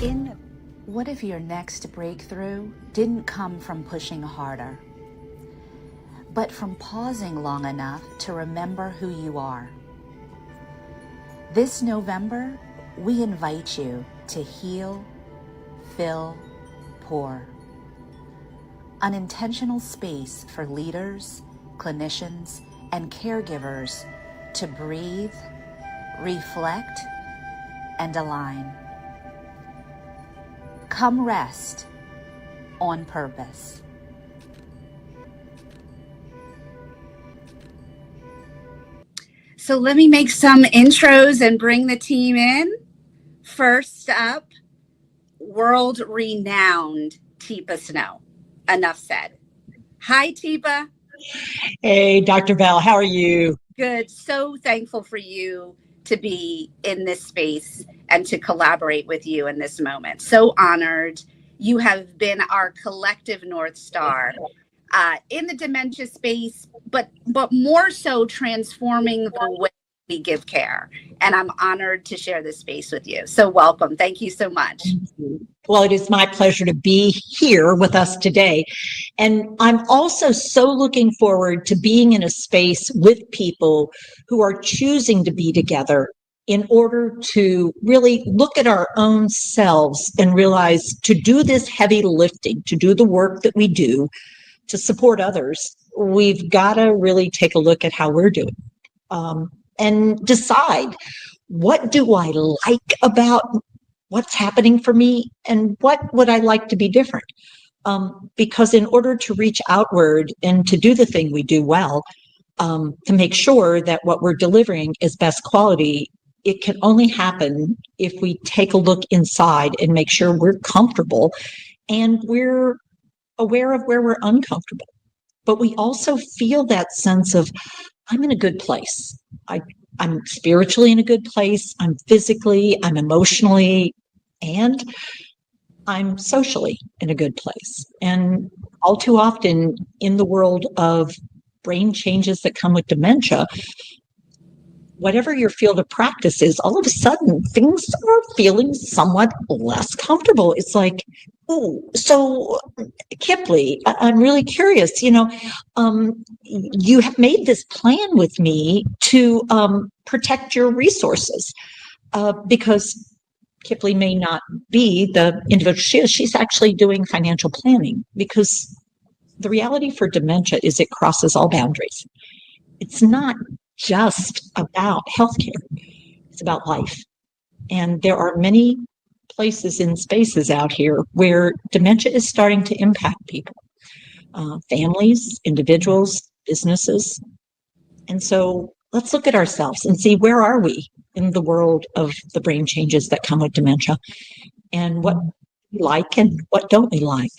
In what if your next breakthrough didn't come from pushing harder, but from pausing long enough to remember who you are? This November, we invite you to heal, fill, pour. An intentional space for leaders, clinicians, and caregivers to breathe, reflect, and align. Come rest on purpose. So let me make some intros and bring the team in. First up, world-renowned Teepa Snow. Enough said. Hi, Teepa. Hey, Dr. Bell, how are you? Good. So thankful for you to be in this space and to collaborate with you in this moment. So honored. You have been our collective North Star in the dementia space, but more so transforming the way we give care. And I'm honored to share this space with you. So welcome. Thank you so much. Well, it is my pleasure to be here with us today. And I'm also so looking forward to being in a space with people who are choosing to be together in order to really look at our own selves and realize to do this heavy lifting, to do the work that we do, to support others, we've got to really take a look at how we're doing and decide, what do I like about what's happening for me and what would I like to be different? Because in order to reach outward and to do the thing we do well, to make sure that what we're delivering is best quality, it can only happen if we take a look inside and make sure we're comfortable and we're aware of where we're uncomfortable. But we also feel that sense of, I'm in a good place. I'm spiritually in a good place. I'm physically, I'm emotionally, and I'm socially in a good place. And all too often in the world of brain changes that come with dementia, whatever your field of practice is, all of a sudden things are feeling somewhat less comfortable. It's like, oh, so Kipley, I'm really curious, you have made this plan with me to protect your resources because Kipley may not be the individual she is. She's actually doing financial planning because the reality for dementia is it crosses all boundaries. It's not just about healthcare. It's about life. And there are many places and spaces out here where dementia is starting to impact people, families, individuals, businesses. And so let's look at ourselves and see, where are we in the world of the brain changes that come with dementia, and what we like and what don't we like?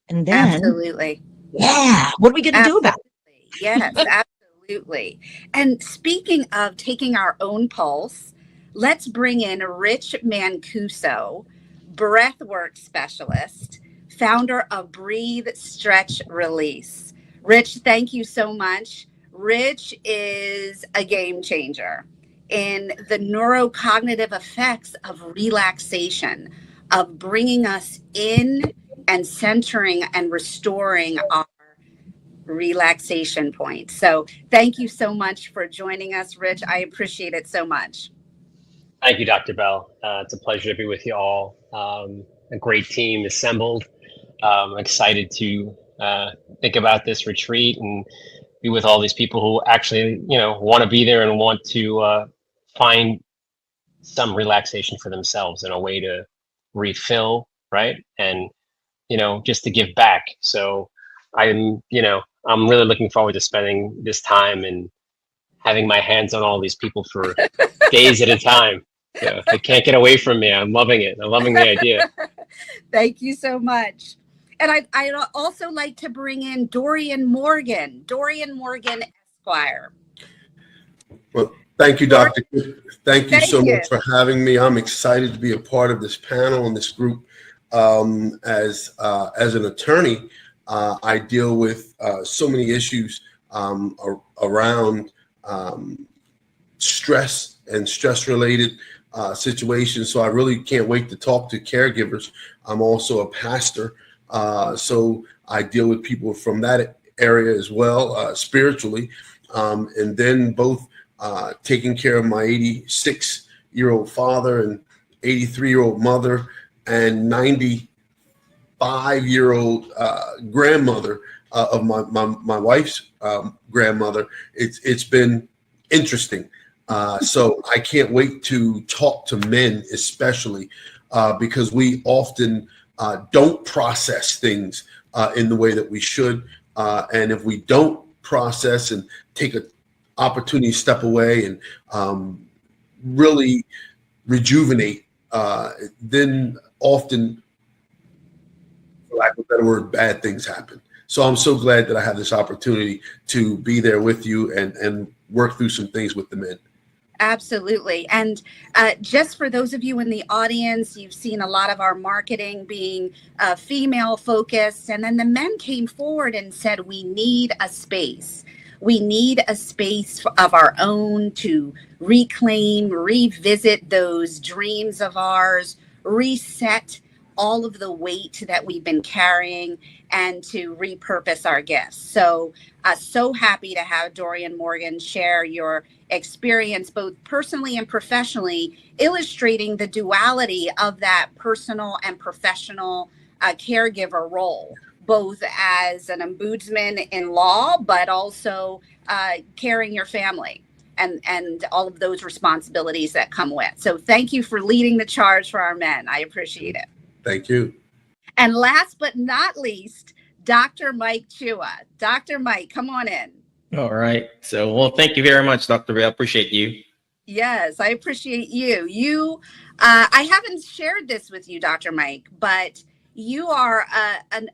And then, Absolutely. Yeah, what are we going to do about it? Yes, absolutely. And speaking of taking our own pulse, let's bring in Rich Mancuso, breathwork specialist, founder of Breathe, Stretch, Release. Rich, thank you so much. Rich is a game changer in the neurocognitive effects of relaxation, of bringing us in and centering and restoring our relaxation point. So thank you so much for joining us, Rich. I appreciate it so much. Thank you, Dr. Bell. It's a pleasure to be with you all. A great team assembled. I'm excited to think about this retreat and be with all these people who actually, want to be there and want to find some relaxation for themselves and a way to refill, right? And, just to give back. So I'm really looking forward to spending this time and having my hands on all these people for days at a time. Yeah, they can't get away from me. I'm loving it. I'm loving the idea. Thank you so much. And I'd also like to bring in Dorian Morgan Esquire. Well, thank you, Doctor. Thank you so much for having me. I'm excited to be a part of this panel and this group. As an attorney, I deal with so many issues around stress and stress-related situation. So I really can't wait to talk to caregivers. I'm also a pastor, so I deal with people from that area as well, spiritually, and then both taking care of my 86-year-old father and 83-year-old mother and 95-year-old grandmother of my wife's grandmother. It's been interesting. So I can't wait to talk to men, especially because we often don't process things in the way that we should. And if we don't process and take an opportunity to step away and really rejuvenate, then often, for lack of a better word, bad things happen. So I'm so glad that I have this opportunity to be there with you and work through some things with the men. Absolutely. And just for those of you in the audience, you've seen a lot of our marketing being female focused. And then the men came forward and said, we need a space. We need a space of our own to reclaim, revisit those dreams of ours, reset all of the weight that we've been carrying, and to repurpose our gifts. So happy to have Dorian Morgan share your experience, both personally and professionally, illustrating the duality of that personal and professional caregiver role, both as an ombudsman in law, but also caring your family and all of those responsibilities that come with. So thank you for leading the charge for our men. I appreciate it. Thank you. And last but not least, Dr. Mike Chua. Dr. Mike, come on in. All right. So, well, thank you very much, Dr. Bell. Appreciate you. Yes, I appreciate you. I haven't shared this with you, Dr. Mike, but you are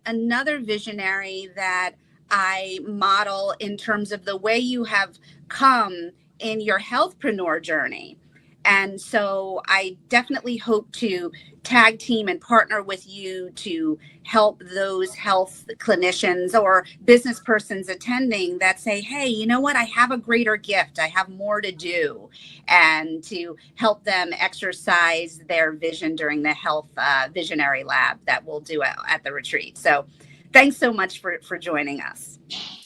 another visionary that I model in terms of the way you have come in your healthpreneur journey. And so I definitely hope to tag team and partner with you to help those health clinicians or business persons attending that say, hey, you know what? I have a greater gift. I have more to do, and to help them exercise their vision during the health visionary lab that we'll do at the retreat. So thanks so much for joining us.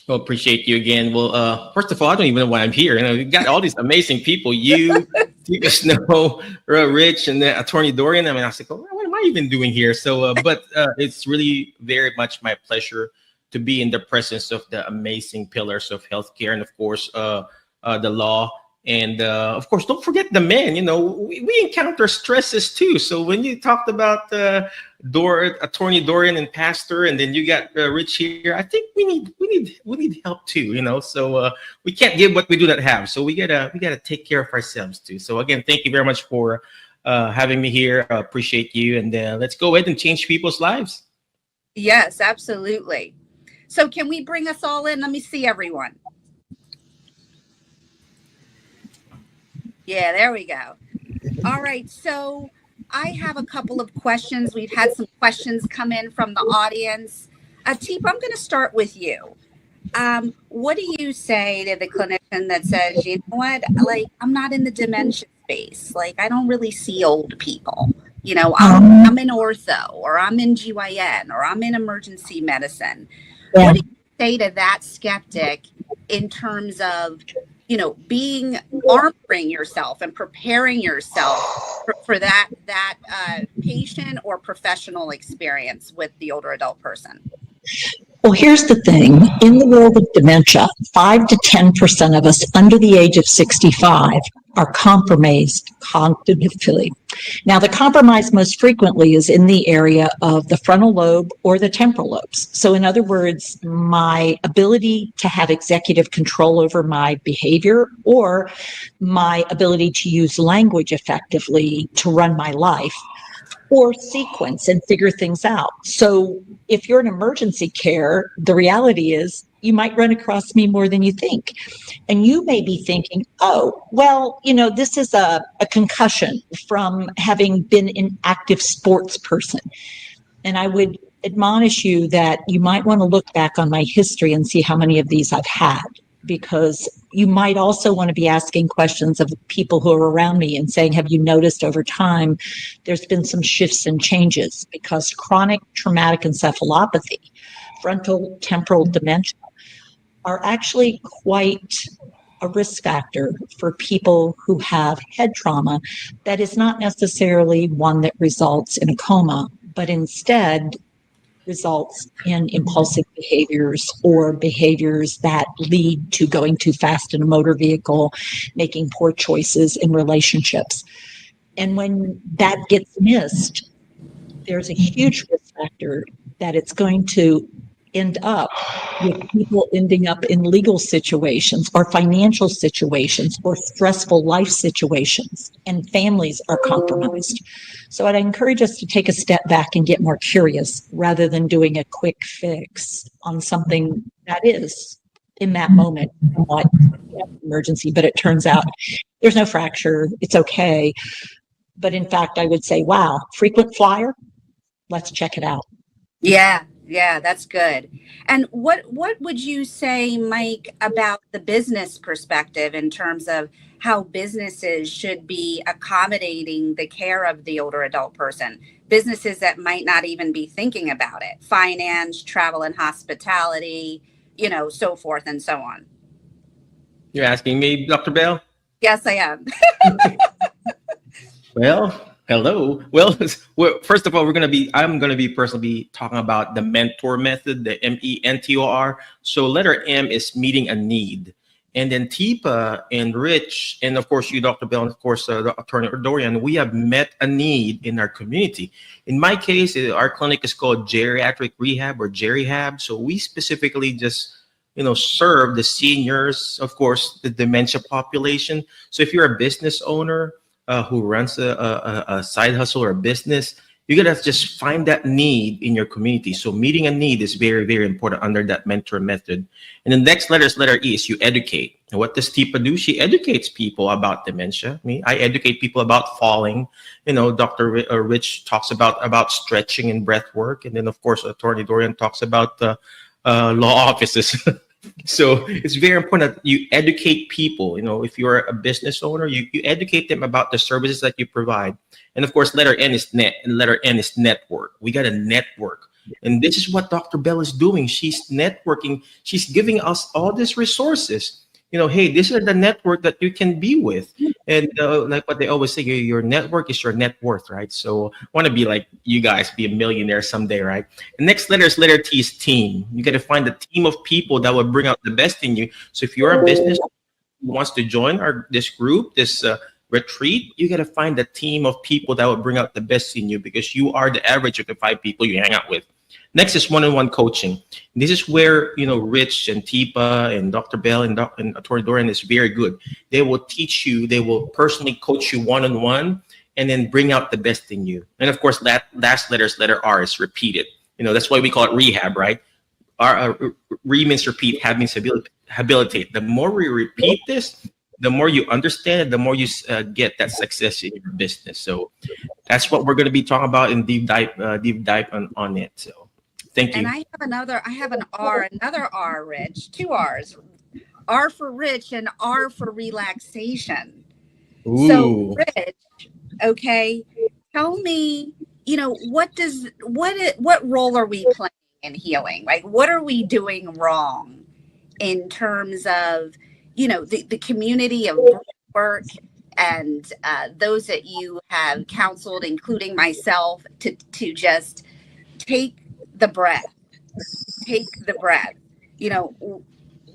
Well, appreciate you again. Well, first of all, I don't even know why I'm here. You know, you got all these amazing people. You, Tika Snow, Rich, and then Attorney Dorian. I mean, I was like, oh, what am I even doing here? So, but it's really very much my pleasure to be in the presence of the amazing pillars of healthcare, and of course, the law. And of course, don't forget the men. You know, we encounter stresses too. So when you talked about Attorney Dorian and Pastor, and then you got Rich here, I think we need help too. You know, so we can't give what we do not have. So we gotta take care of ourselves too. So again, thank you very much for having me here. I appreciate you, and let's go ahead and change people's lives. Yes, absolutely. So can we bring us all in? Let me see everyone. Yeah, there we go. All right. So I have a couple of questions. We've had some questions come in from the audience. Teep, I'm going to start with you. What do you say to the clinician that says, you know what, like, I'm not in the dementia space. Like, I don't really see old people. You know, I'm in ortho, or I'm in GYN, or I'm in emergency medicine. Yeah. What do you say to that skeptic in terms of, you know, armoring yourself and preparing yourself for that patient or professional experience with the older adult person? Well, here's the thing. In the world of dementia, 5 to 10% of us under the age of 65 are compromised cognitively. Now, the compromise most frequently is in the area of the frontal lobe or the temporal lobes. So in other words, my ability to have executive control over my behavior, or my ability to use language effectively to run my life, or sequence and figure things out. So if you're in emergency care, the reality is you might run across me more than you think. And you may be thinking, oh, well, you know, this is a concussion from having been an active sports person. And I would admonish you that you might want to look back on my history and see how many of these I've had. because you might also want to be asking questions of people who are around me and saying, have you noticed over time there's been some shifts and changes? Because chronic traumatic encephalopathy, frontal temporal dementia, are actually quite a risk factor for people who have head trauma that is not necessarily one that results in a coma, but instead results in impulsive behaviors or behaviors that lead to going too fast in a motor vehicle, making poor choices in relationships. And when that gets missed, there's a huge risk factor that it's going to end up with people ending up in legal situations or financial situations or stressful life situations, and families are compromised. So I'd encourage us to take a step back and get more curious rather than doing a quick fix on something that is, in that moment, somewhat emergency, but it turns out there's no fracture, it's okay. But in fact, I would say, wow, frequent flyer, let's check it out. Yeah, that's good. And what would you say, Mike, about the business perspective in terms of how businesses should be accommodating the care of the older adult person? Businesses that might not even be thinking about it, finance, travel and hospitality, so forth and so on. You're asking me, Dr. Bell? Yes, I am. Well, hello. Well, first of all, I'm going to be personally talking about the mentor method, the MENTOR. So letter M is meeting a need. And then Tipa and Rich, and of course you, Dr. Bell, and of course, the attorney Dorian, we have met a need in our community. In my case, our clinic is called geriatric rehab or gerihab. So we specifically just serve the seniors, of course, the dementia population. So if you're a business owner, who runs a side hustle or a business, you gotta just find that need in your community. So meeting a need is very, very important under that mentor method. And the next letter is letter E, is you educate. And what does Tipa do? She educates people about dementia. I educate people about falling. Dr. Rich talks about stretching and breath work. And then of course, Attorney Dorian talks about law offices. So it's very important that you educate people. If you're a business owner, you educate them about the services that you provide. And of course, letter N is net, and letter N is network. We got a network. And this is what Dr. Bell is doing. She's networking. She's giving us all these resources. Hey, this is the network that you can be with. And like what they always say, your network is your net worth, right? So I want to be like you guys, be a millionaire someday, right? And next letter is letter T, is team. You got to find a team of people that will bring out the best in you. So if you're a business who wants to join this group, this retreat, you got to find a team of people that will bring out the best in you, because you are the average of the 5 people you hang out with. Next is one-on-one coaching. This is where, Rich and Tipa and Dr. Bell and Attorney Dorian is very good. They will teach you, they will personally coach you one-on-one and then bring out the best in you. And of course, last letter R is repeated. That's why we call it rehab, right? Re means repeat, have means habilitate. The more we repeat this, the more you understand it, the more you get that success in your business. So that's what we're going to be talking about in deep dive on it. So. Thank you. And I have another R, Rich, 2 R's, R for Rich and R for relaxation. Ooh. So Rich, okay, tell me, what role are we playing in healing? Like, what are we doing wrong in terms of, the community of work and those that you have counseled, including myself, to just take the breath.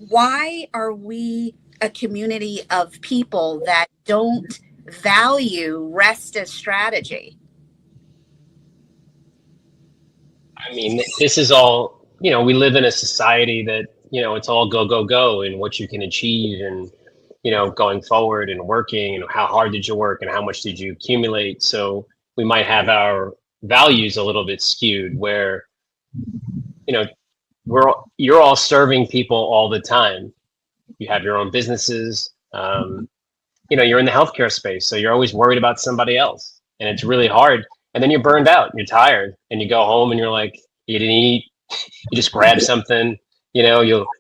Why are we a community of people that don't value rest as strategy? This is all, we live in a society that, it's all go, go, go, and what you can achieve, and, going forward and working, and how hard did you work and how much did you accumulate? So we might have our values a little bit skewed, where you're all serving people all the time. You have your own businesses. You're in the healthcare space, so you're always worried about somebody else, and it's really hard. And then you're burned out, you're tired, and you go home and you're like, you didn't eat, you just grab something,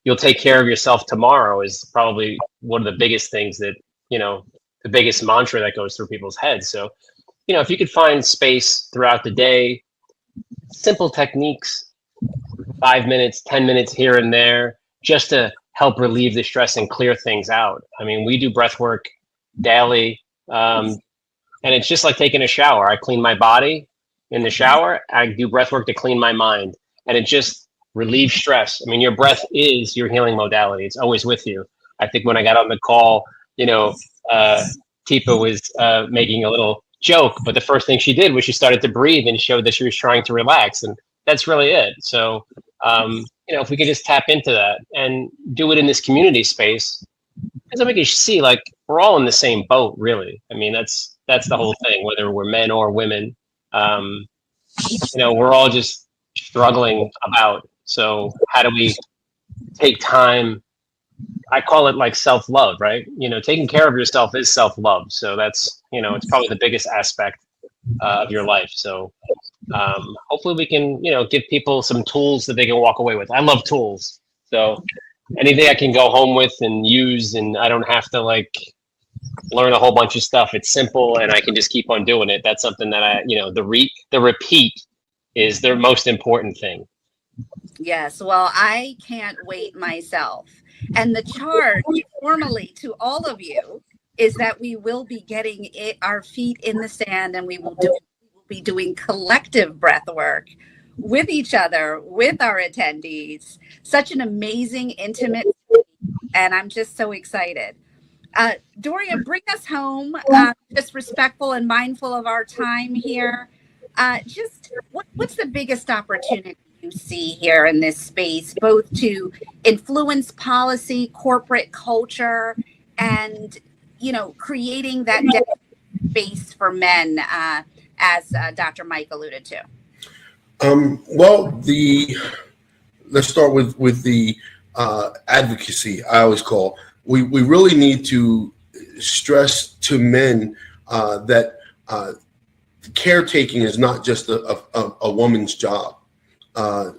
you'll take care of yourself tomorrow is probably one of the biggest things that, the biggest mantra that goes through people's heads. So, if you could find space throughout the day, simple techniques, 5 minutes, 10 minutes here and there, just to help relieve the stress and clear things out. I mean, we do breath work daily, and it's just like taking a shower. I clean my body in the shower. I do breath work to clean my mind, and it just relieves stress. I mean, your breath is your healing modality. It's always with you. I think when I got on the call, Tipa was making a little joke, but the first thing she did was she started to breathe and showed that she was trying to relax, and that's really it. So, if we could just tap into that and do it in this community space, because I think you see, like, we're all in the same boat, really. I mean, that's the whole thing, whether we're men or women. We're all just struggling about. So how do we take time? I call it like self-love, right? Taking care of yourself is self-love. So that's, it's probably the biggest aspect of your life. So hopefully we can, give people some tools that they can walk away with. I love tools. So anything I can go home with and use, and I don't have to learn a whole bunch of stuff. It's simple and I can just keep on doing it. That's something that the repeat is the most important thing. Yes, well, I can't wait myself. And the charge formally to all of you is that we will be getting our feet in the sand, and we will be doing collective breath work with each other, with our attendees. Such an amazing, intimate, and I'm just so excited. Dorian, bring us home, just respectful and mindful of our time here. What's the biggest opportunity you see here in this space, both to influence policy, corporate culture, and, creating that space for men, as Dr. Mike alluded to? Let's start with the advocacy. I always call. We really need to stress to men that caretaking is not just a woman's job.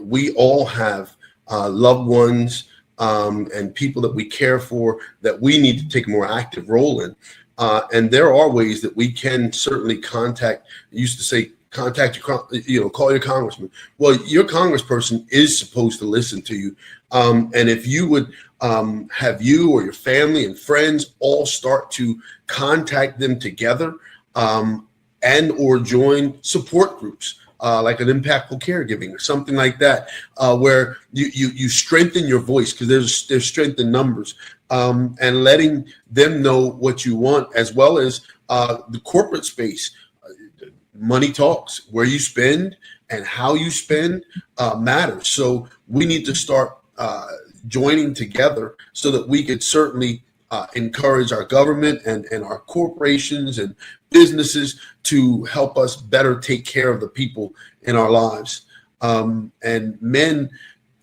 We all have loved ones and people that we care for that we need to take a more active role in. And there are ways that we can certainly contact. I used to say, contact your, call your congressman. Well, your congressperson is supposed to listen to you. And if you would have you or your family and friends all start to contact them together, and or join support groups, like an impactful caregiving or something like that, where you strengthen your voice, because there's strength in numbers, and letting them know what you want, as well as the corporate space. Money talks. Where you spend and how you spend matters. So we need to start joining together so that we could certainly encourage our government and our corporations and businesses to help us better take care of the people in our lives. And men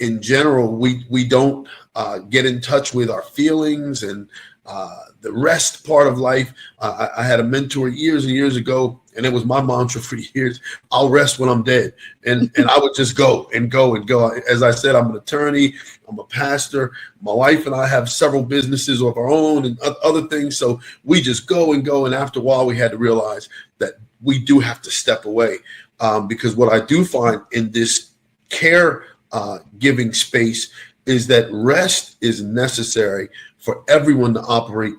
in general, we don't get in touch with our feelings and the rest part of life. I had a mentor years and years ago, and it was my mantra for years: I'll rest when I'm dead. And I would just go and go and go. As I said, I'm an attorney, I'm a pastor. My wife and I have several businesses of our own and other things. So we just go and go. And after a while, we had to realize that we do have to step away, because what I do find in this care giving space is that rest is necessary for everyone to operate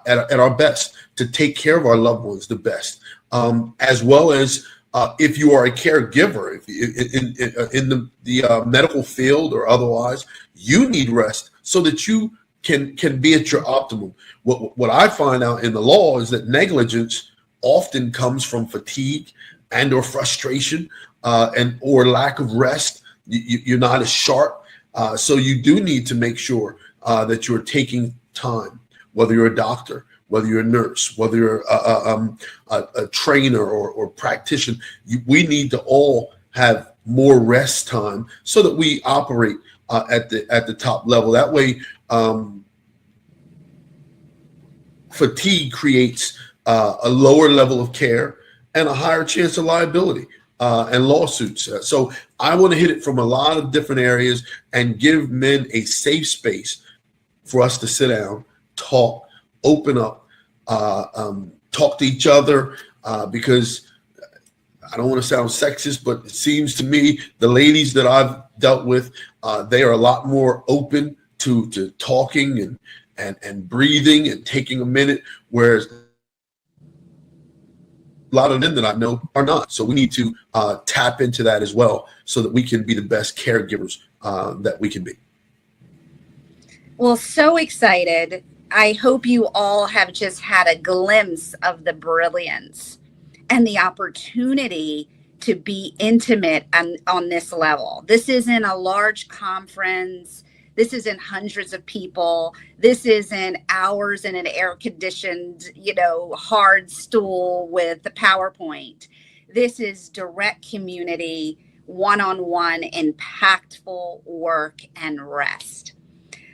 at our best, to take care of our loved ones the best, as well as if you are a caregiver, if in the medical field or otherwise, you need rest so that you can be at your optimum. What I find out in the law is that negligence often comes from fatigue and or frustration, and or lack of rest. You're not as sharp, so you do need to make sure that you're taking time, whether you're a doctor, whether you're a nurse, whether you're a trainer or practitioner. We need to all have more rest time so that we operate at the top level. That way, fatigue creates a lower level of care and a higher chance of liability. and lawsuits. So I want to hit it from a lot of different areas and give men a safe space for us to sit down, talk, open up, talk to each other, because I don't want to sound sexist, but it seems to me the ladies that I've dealt with, they are a lot more open to talking and breathing and taking a minute, whereas a lot of men that I know are not. So we need to tap into that as well so that we can be the best caregivers that we can be. Well, so excited. I hope you all have just had a glimpse of the brilliance and the opportunity to be intimate on this level. This isn't a large conference. This isn't hundreds of people. This isn't hours in an air-conditioned, hard stool with the PowerPoint. This is direct community, one-on-one, impactful work and rest.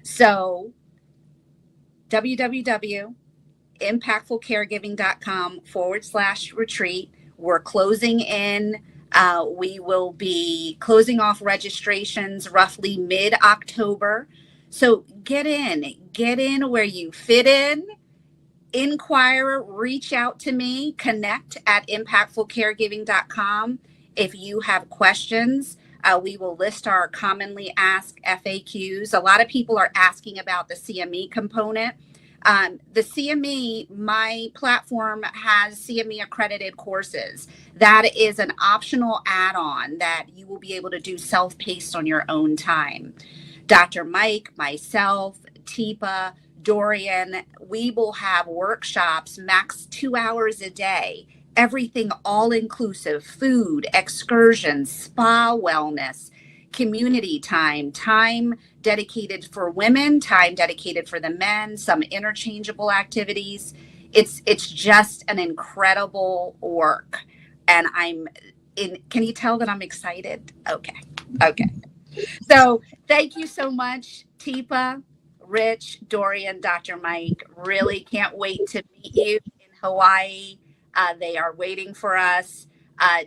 So www.impactfulcaregiving.com/retreat. We're closing in. We will be closing off registrations roughly mid-October. So get in where you fit in. Inquire, reach out to me, connect at impactfulcaregiving.com if you have questions. We will list our commonly asked FAQs. A lot of people are asking about the CME component. The CME, my platform has CME accredited courses. That is an optional add-on that you will be able to do self-paced on your own time. Dr. Mike, myself, Teepa, Dorian, we will have workshops max 2 hours a day. Everything all inclusive: food, excursions, spa, wellness, community time dedicated for women, time dedicated for the men, some interchangeable activities. It's just an incredible work. And can you tell that I'm excited? Okay. So thank you so much, Teepa, Rich, Dorian, Dr. Mike. Really can't wait to meet you in Hawaii. They are waiting for us.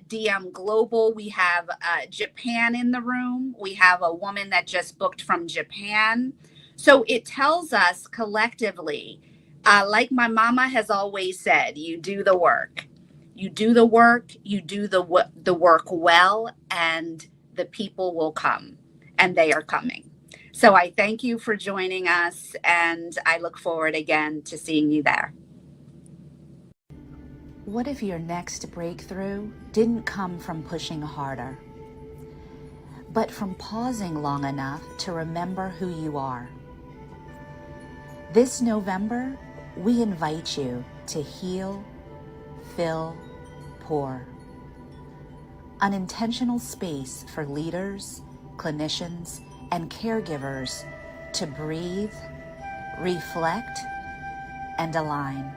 DM Global, we have Japan in the room. We have a woman that just booked from Japan. So it tells us collectively, like my mama has always said, you do the work. You do the work, you do the work well, and the people will come, and they are coming. So I thank you for joining us, and I look forward again to seeing you there. What if your next breakthrough didn't come from pushing harder, but from pausing long enough to remember who you are? This November, we invite you to heal, fill, pour. An intentional space for leaders, clinicians, and caregivers to breathe, reflect, and align.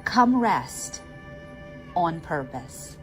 Come rest on purpose.